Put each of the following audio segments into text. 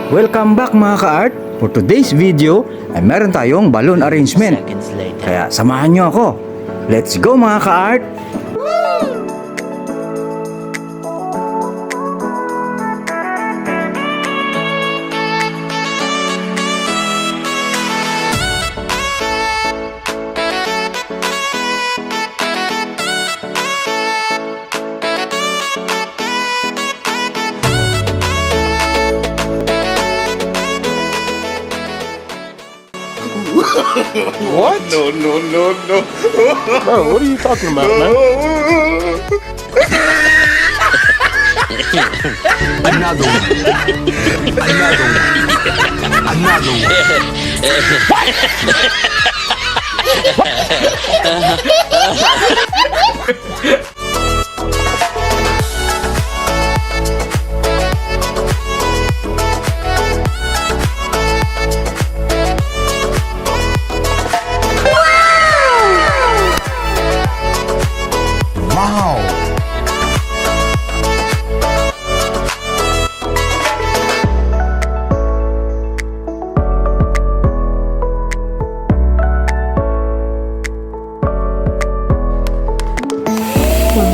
Welcome back mga ka-art. For today's video ay meron tayong balloon arrangement. Kaya samahan nyo ako. Let's go mga ka-art! What? No. Bro, what are you talking about, man? Another one. Another one.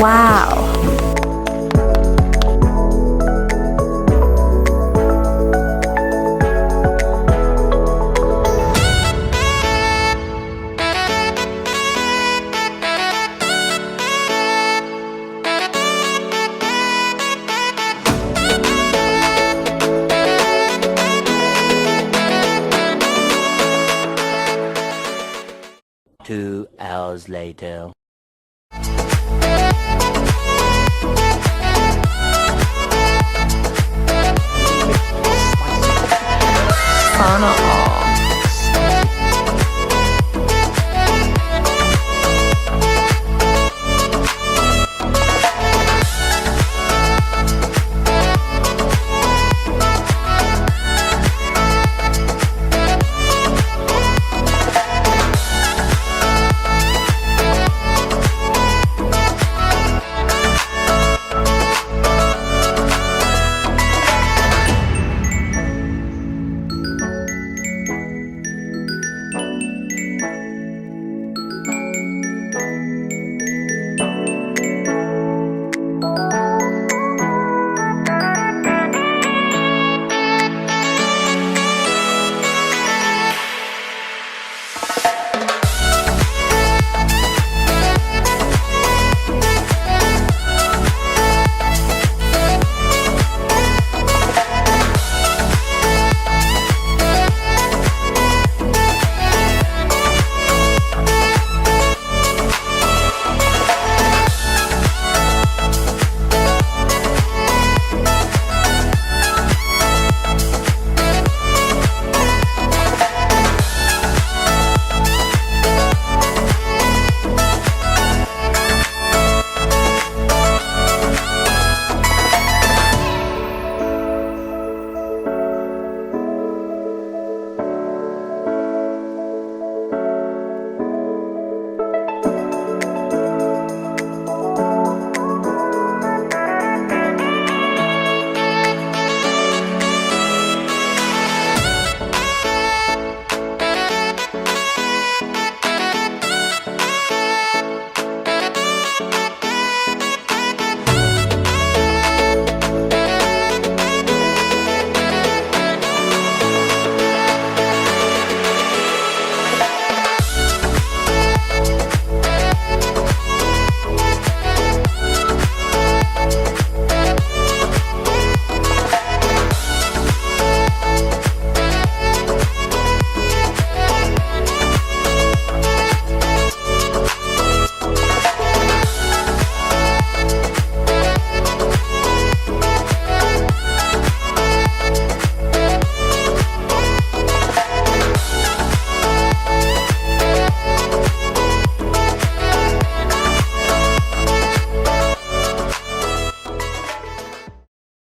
Wow. Two hours later. Sana all.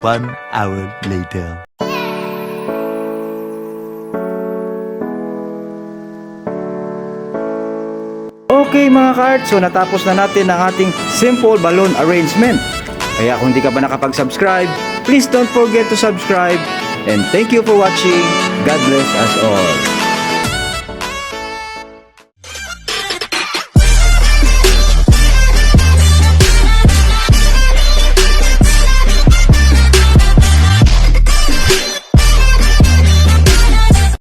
One hour later. Okay mga ka-art, so natapos na natin ang ating simple balloon arrangement. Kaya kung di ka pa nakapag-subscribe, please don't forget to subscribe And thank you for watching. God bless us all.